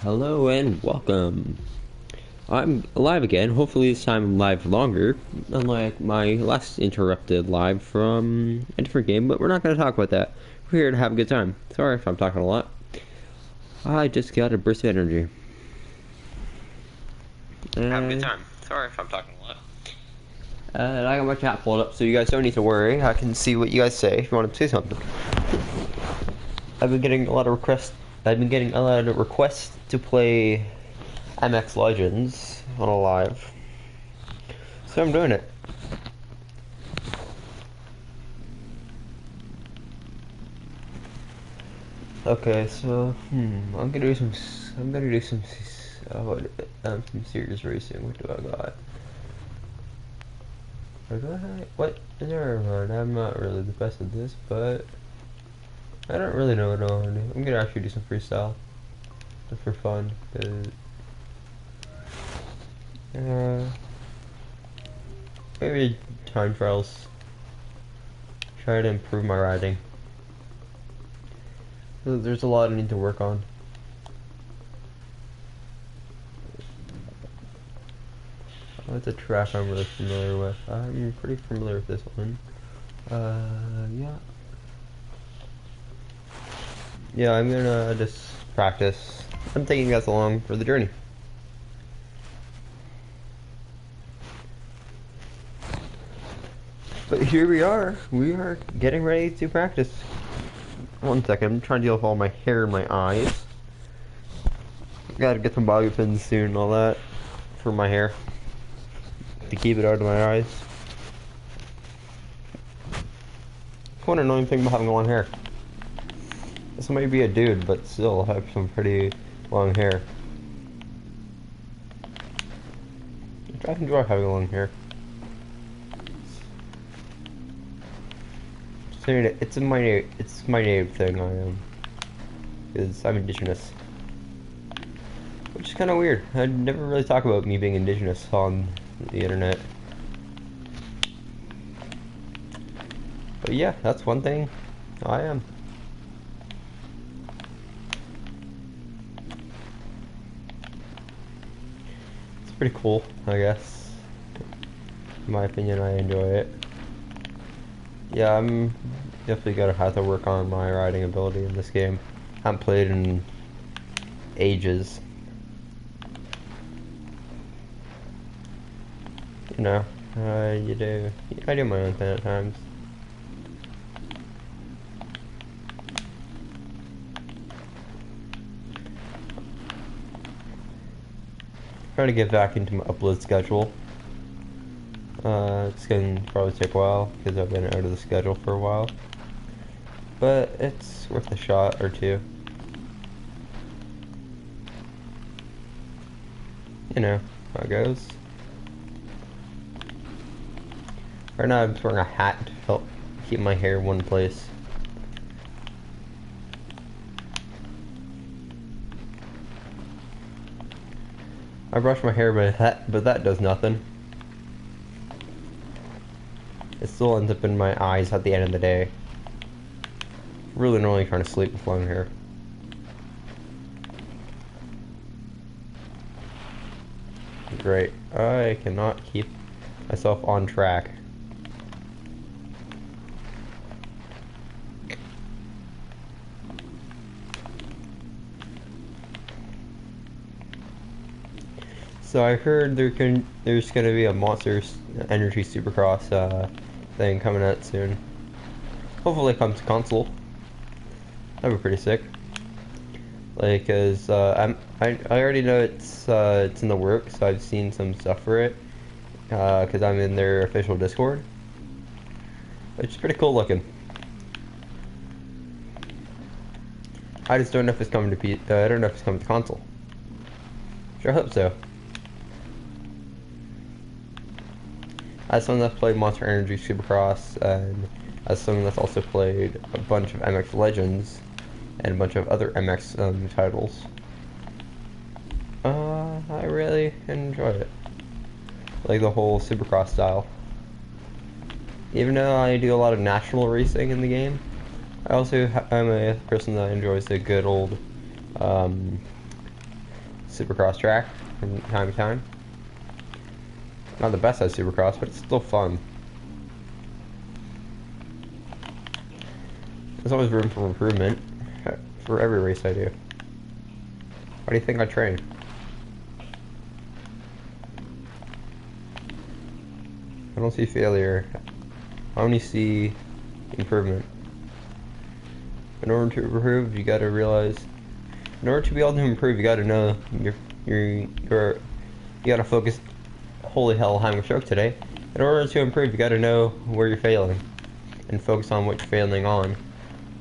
Hello and welcome. I'm live again. Hopefully this time I'm live longer, unlike my last interrupted live from a different game, but we're not going to talk about that. We're here to have a good time. Sorry if I'm talking a lot. I just got a burst of energy. Have a good time. Sorry if I'm talking a lot. And I got my chat pulled up, so you guys don't need to worry. I can see what you guys say if you want to say something. I've been getting a lot of requests. To play MX Legends on a live, so I'm doing it. Okay, so I'm gonna do some serious racing. What do I got? What? Never mind. I'm not really the best at this, but I don't really know what I want to do. I'm gonna actually do some freestyle just for fun, maybe time trials. Try to improve my riding. There's a lot I need to work on. Oh, it's a track I'm really familiar with. I'm pretty familiar with this one. Yeah. Yeah, I'm gonna just practice. I'm taking you guys along for the journey. But here we are. We are getting ready to practice. One second, I'm trying to deal with all my hair in my eyes. Gotta get some bobby pins soon and all that for my hair to keep it out of my eyes. One annoying thing about having long hair. This might be a dude, but still have some pretty long hair. I enjoy having long hair. It's my native thing. I am, because I'm indigenous, which is kind of weird. I never really talk about me being indigenous on the internet. But yeah, that's one thing I am. It's pretty cool, I guess. In my opinion, I enjoy it. Yeah, I'm definitely gonna have to work on my riding ability in this game. I haven't played in ages. You know, you do. I do my own thing at times. Trying to get back into my upload schedule. It's gonna probably take a while because I've been out of the schedule for a while, but it's worth a shot or two. You know how it goes. Right now I'm wearing a hat to help keep my hair in one place. I brush my hair, but that does nothing. It still ends up in my eyes at the end of the day. Really annoying trying to sleep with long hair. Great. I cannot keep myself on track. So I heard there's gonna be a Monster Energy Supercross thing coming out soon. Hopefully it comes to console. That'd be pretty sick. Like, cause I already know it's in the works. So I've seen some stuff for it. Cause I'm in their official Discord, which is pretty cool looking. I just don't know if it's coming to I don't know if it's coming to console. Sure hope so. As someone that's played Monster Energy Supercross, and as someone that's also played a bunch of MX Legends, and a bunch of other MX titles, I really enjoy it. Like the whole Supercross style. Even though I do a lot of national racing in the game, I also am a person that enjoys the good old Supercross track from time to time. Not the best at Supercross, but it's still fun. There's always room for improvement for every race I do. Why do you think I train? I don't see failure. I only see improvement. In order to improve, you gotta realize. In order to be able to improve, you gotta know you gotta focus. Holy hell, I'm having a stroke today. In order to improve, you gotta know where you're failing, and focus on what you're failing on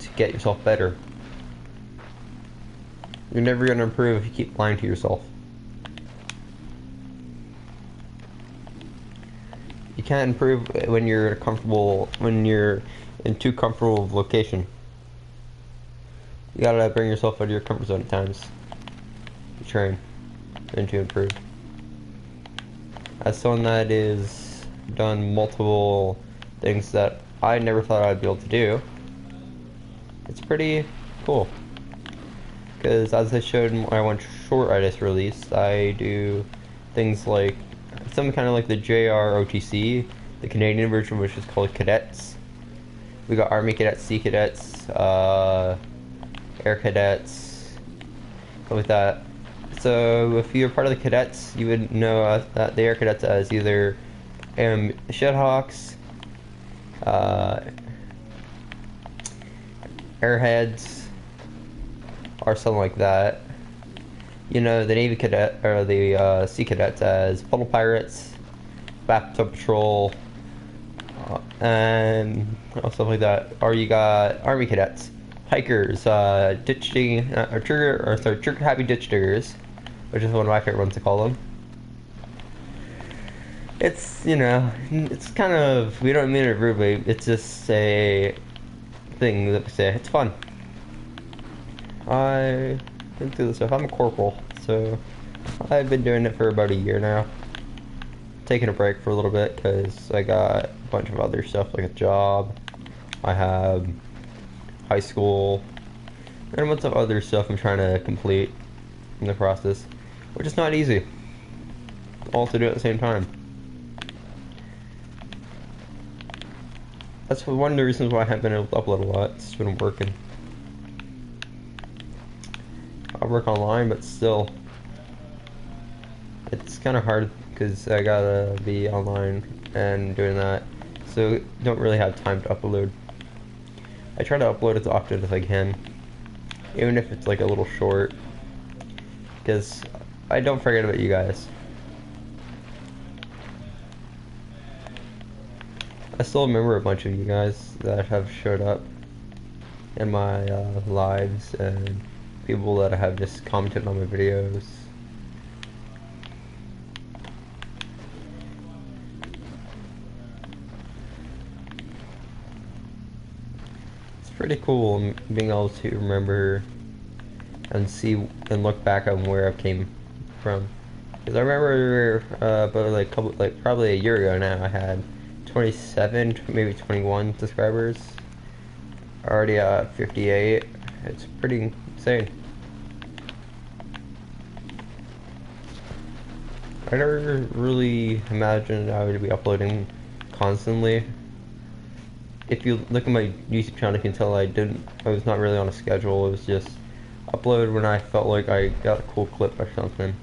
to get yourself better. You're never gonna improve if you keep lying to yourself. You can't improve when you're in too comfortable of location. You gotta bring yourself out of your comfort zone at times to train and to improve. As someone that is done multiple things that I never thought I'd be able to do, it's pretty cool. Because as I showed in my one short I just released, I do things like something kind of like the JROTC, the Canadian version, which is called Cadets. We got Army Cadets, Sea Cadets, Air Cadets, stuff like that. So if you're part of the Cadets, you would know that the Air Cadets as either Shedhawks, Airheads, or something like that. You know the Navy Cadet or the Sea Cadets as Puddle Pirates, Bathtub Patrol, and stuff like that. Or you got Army Cadets, Hikers, Trigger Happy Ditch Diggers, which is one of my favorite ones to call them. It's, you know, it's kind of, we don't mean it rudely, it's just a thing that we say. It's fun. I've been through this stuff. I'm a corporal, so I've been doing it for about a year now. Taking a break for a little bit because I got a bunch of other stuff like a job. I have high school and a bunch of other stuff I'm trying to complete in the process, which is not easy. All to do at the same time. That's one of the reasons why I haven't been able to upload a lot. It's been working. I work online, but still, it's kind of hard because I gotta be online and doing that, so don't really have time to upload. I try to upload as often as I can, even if it's like a little short, because I don't forget about you guys. I still remember a bunch of you guys that have showed up in my lives and people that have just commented on my videos. It's pretty cool being able to remember and see and look back on where I came from. Because I remember about probably a year ago now, I had 27, maybe 21 subscribers. Already at 58. It's pretty insane. I never really imagined I would be uploading constantly. If you look at my YouTube channel, you can tell I was not really on a schedule. It was just upload when I felt like I got a cool clip or something.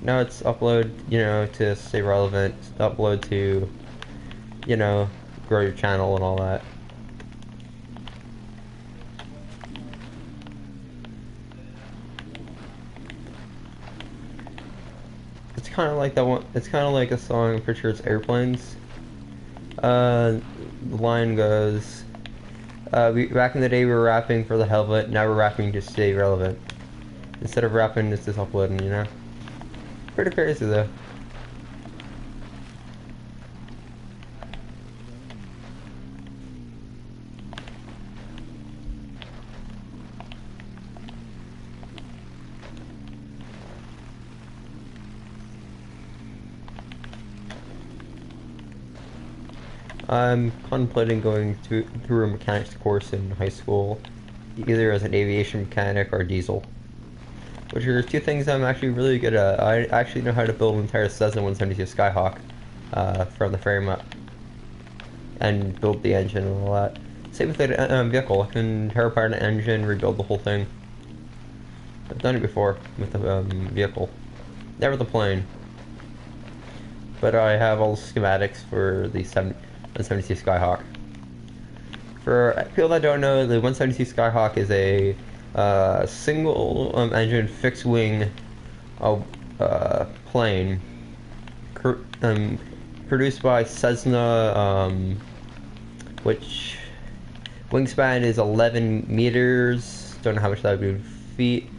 Now it's upload, you know, to stay relevant, upload to, you know, grow your channel and all that. It's kind of like that one. It's kind of like a song. I'm pretty sure it's Airplanes. The line goes, back in the day we were rapping for the hell of it. Now we're rapping to stay relevant. Instead of rapping, it's just uploading. You know. Pretty crazy though. I'm contemplating going through a mechanics course in high school, either as an aviation mechanic or diesel. which are two things I'm actually really good at. I actually know how to build an entire Cessna 172 Skyhawk from the frame up and build the engine and all that. Same with the vehicle. I can tear apart an engine, rebuild the whole thing. I've done it before with the vehicle. Never the plane. But I have all the schematics for the 172 Skyhawk. For people that don't know, the 172 Skyhawk is a single engine fixed wing plane produced by Cessna, which wingspan is 11 meters. Don't know how much that would be in feet.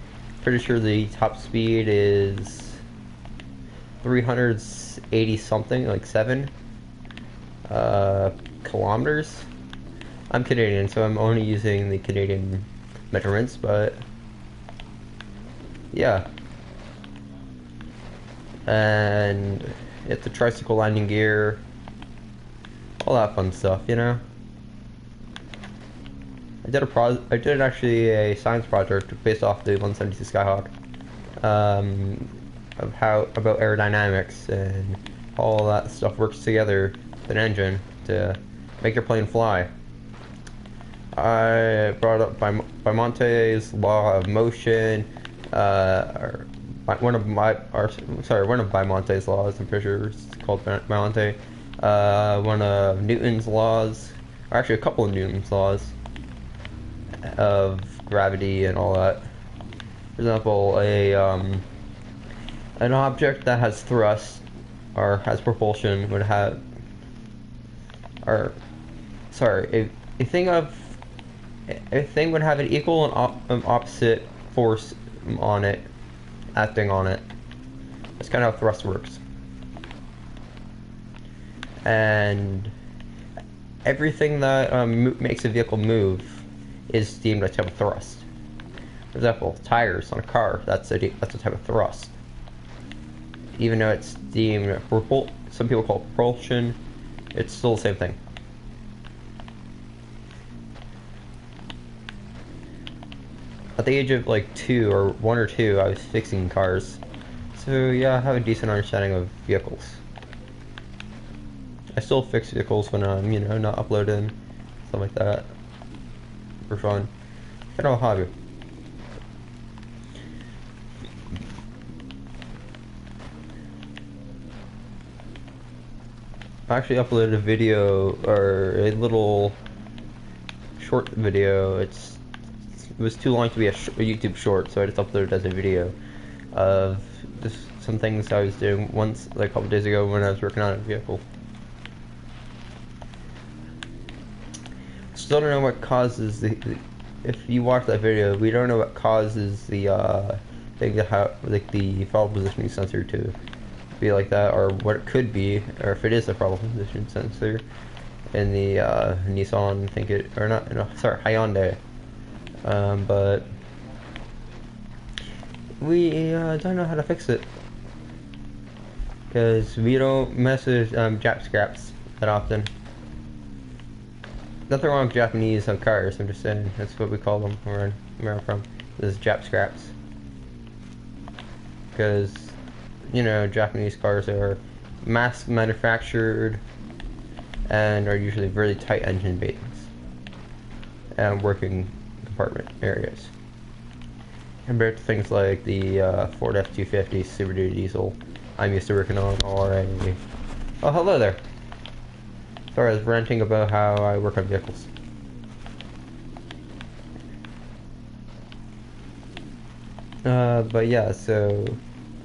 Pretty sure the top speed is 380 something, like 7 kilometers. I'm Canadian, so I'm only using the Canadian measurements, but yeah. And it's a tricycle landing gear, all that fun stuff, you know. I did actually a science project based off the 172 Skyhawk, about aerodynamics and how all that stuff works together with an engine to make your plane fly. I brought up Baimonte's law of motion, one of Baimonte's laws. I'm pretty sure it's called Baimonte. One of Newton's laws, or actually a couple of Newton's laws of gravity and all that. For example, an object that has thrust or has propulsion would have, a thing would have an equal and opposite force on it, acting on it. That's kind of how thrust works. And everything that makes a vehicle move is deemed a type of thrust. For example, tires on a car, that's a type of thrust. Even though it's deemed some people call it propulsion, it's still the same thing. At the age of like 1 or 2, I was fixing cars. So yeah, I have a decent understanding of vehicles. I still fix vehicles when I'm, not uploading, stuff like that. For fun. Kind of a hobby. I actually uploaded a video, or a little short video. It was too long to be a YouTube short, so I just uploaded it as a video of just some things I was doing a couple days ago when I was working on a vehicle. Still don't know what causes if you watch that video, we don't know what causes the thing to have, like, the throttle positioning sensor to be like that, or what it could be, or if it is a throttle position sensor in the Nissan, Hyundai. But we don't know how to fix it, because we don't mess with Jap scraps that often. Nothing wrong with Japanese cars, I'm just saying, that's what we call them where I'm from. This is Jap scraps. Because, Japanese cars are mass manufactured and are usually very tight engine bays and working compartment areas. Compared to things like the Ford F-250 Super Duty Diesel I'm used to working on, or oh, hello there. Sorry, I was ranting about how I work on vehicles. But yeah, so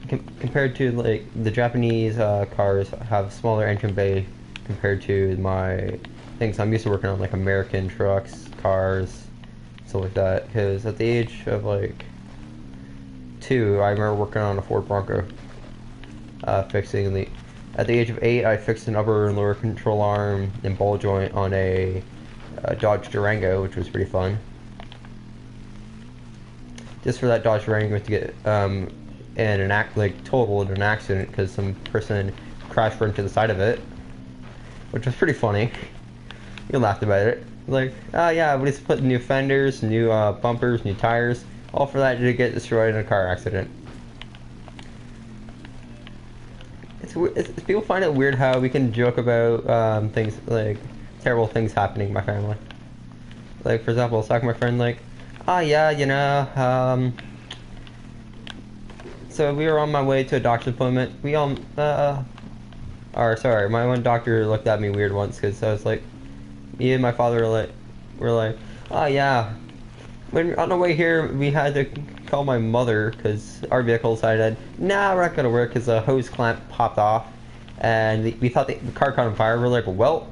compared to, like, the Japanese cars have smaller engine bay compared to my things I'm used to working on, like American trucks, cars, stuff like that. Because at the age of like 2, I remember working on a Ford Bronco, fixing the. At the age of 8, I fixed an upper and lower control arm and ball joint on a Dodge Durango, which was pretty fun. Just for that Dodge Durango to get totaled in an accident because some person crashed right into the side of it, which was pretty funny. You laughed about it. Like, oh yeah, we just put new fenders, new bumpers, new tires, All for that to get destroyed in a car accident. People find it weird how we can joke about things like terrible things happening in my family. Like, for example, I was talking to my friend, like, oh yeah, you know, so we were on my way to a doctor's appointment. Or sorry, my one doctor looked at me weird once because I was like, me and my father were like, oh yeah. When on the way here, we had to call my mother because our vehicle decided, nah, we're not gonna work because the hose clamp popped off, and we thought the car caught on fire. We're like, well,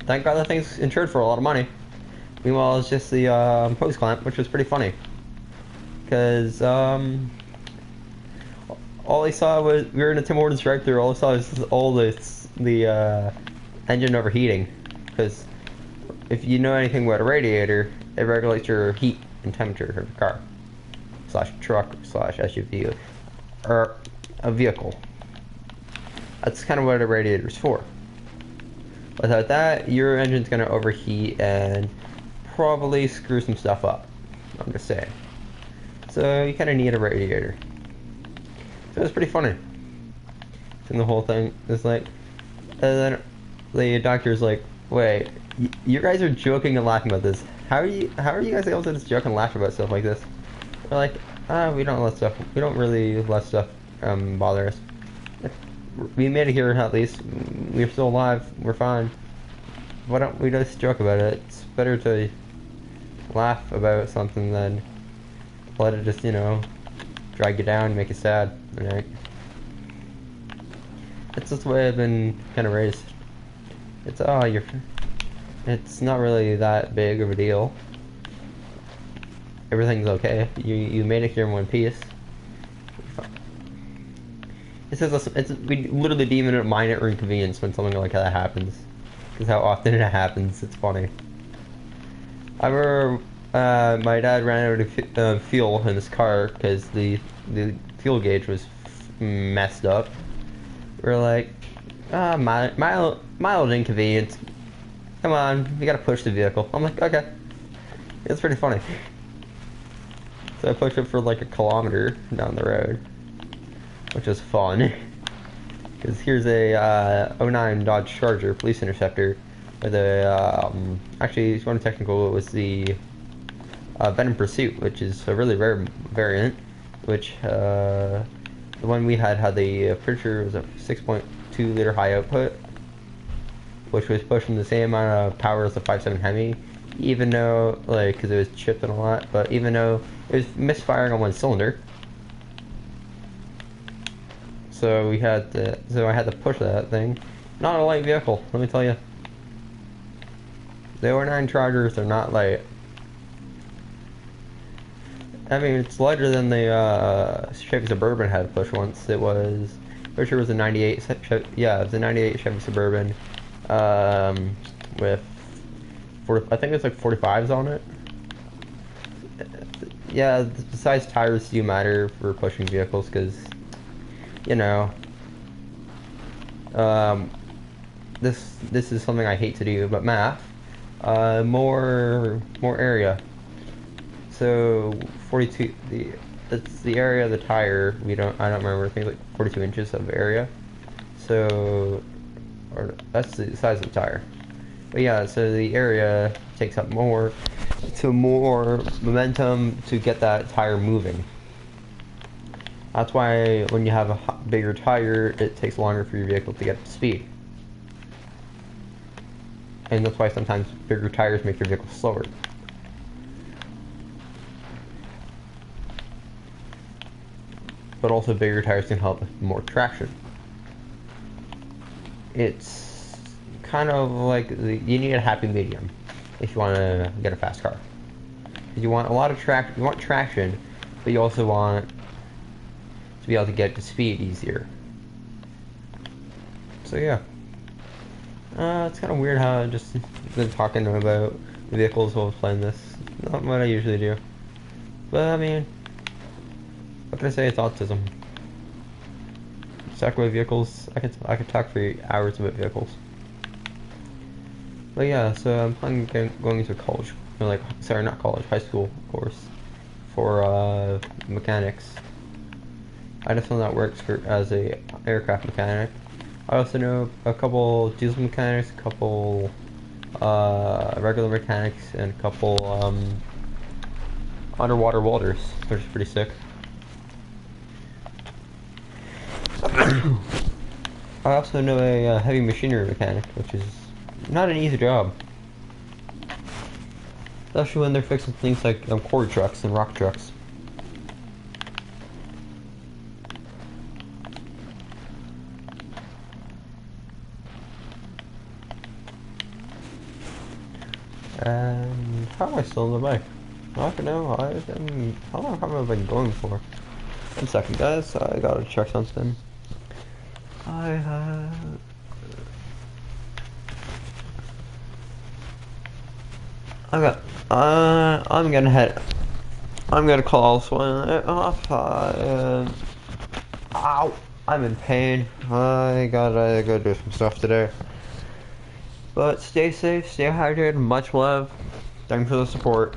thank God that thing's insured for a lot of money. Meanwhile, it's just the hose clamp, which was pretty funny, because all I saw was we were in a Tim Hortons drive-thru. All I saw was the engine overheating, because if you know anything about a radiator, it regulates your heat and temperature of your car, / truck / SUV, or a vehicle. That's kind of what a radiator is for. Without that, your engine's gonna overheat and probably screw some stuff up. I'm just saying. So you kind of need a radiator. So it's pretty funny. And the whole thing is like, and then the doctor's like, wait, you guys are joking and laughing about this. How are you guys able to just joke and laugh about stuff like this? We're like, we don't really let stuff bother us. We made it here at least. We're still alive. We're fine. Why don't we just joke about it? It's better to laugh about something than let it just, you know, drag you down, make you sad. Right? That's just the way I've been kind of raised. It's it's not really that big of a deal. Everything's okay. You made it here in one piece. We literally deem it a minor inconvenience when something like that happens. Because how often it happens, it's funny. I remember my dad ran out of fuel in his car because the fuel gauge was messed up. We're like, mild inconvenience. Come on, we gotta push the vehicle. I'm like, okay. It's pretty funny. So I pushed it for like a kilometer down the road, which was fun. Because here's a 09 Dodge Charger Police Interceptor with a, actually, if you want to technical, it was the Venom Pursuit, which is a really rare variant, which the one we had the, pretty sure it was a 6.2 liter high output, which was pushing the same amount of power as the 5.7 Hemi, even though, like, because it was chipped and a lot, but even though it was misfiring on one cylinder. So I had to push that thing. Not a light vehicle, let me tell you. The 09 Chargers, they're not light. I mean, it's lighter than the Chevy Suburban had to push once. It was, pretty sure it was a 98, yeah, it was a 98 Chevy Suburban, with, I think it's like 45s on it. Yeah, the size tires do matter for pushing vehicles, because, you know, this is something I hate to do, but math, more area. So 42, that's the area of the tire. I don't remember. I think like 42 inches of area. So, or that's the size of the tire. But yeah, so the area takes up more momentum to get that tire moving. That's why when you have a bigger tire, it takes longer for your vehicle to get up to speed. And that's why sometimes bigger tires make your vehicle slower. But also bigger tires can help with more traction. It's kind of like you need a happy medium if you want to get a fast car. You want a lot of traction. You want traction, but you also want to be able to get to speed easier. So yeah, it's kind of weird how I just been talking about vehicles while playing this. Not what I usually do, but I mean, what can I say? It's autism. Talk about vehicles. I could talk for hours about vehicles. But yeah, so I'm planning on going into college, or like, sorry, not college, high school course for mechanics. I know someone that works for as a aircraft mechanic. I also know a couple diesel mechanics, a couple regular mechanics, and a couple underwater welders, which is pretty sick. I also know a heavy machinery mechanic, which is not an easy job. Especially when they're fixing things like quarry trucks and rock trucks. And how am I still on the bike? I don't know. How long have I been going for? 1 second, guys. I gotta check something. I'm gonna head. I'm gonna call this one off. Ow! I'm in pain. I gotta go do some stuff today. But stay safe, stay hydrated, much love. Thanks for the support.